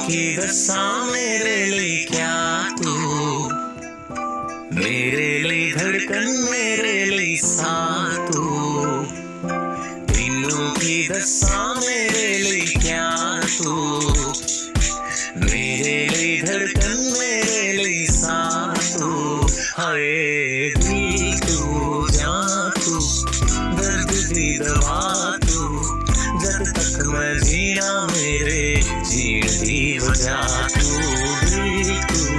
की दसा मेरे लिए क्या तू, मेरे लिए धड़कन मेरे लिए साथ तू, तीनों की दसा मेरे लिए क्या तू, मेरे लिए धड़कन मेरे लिए साथ तू। हाय दिल तू जान तू, दर्द दी दवा तू, जब तक मैं जीना मेरे जीण दी वजह तू। दिल तू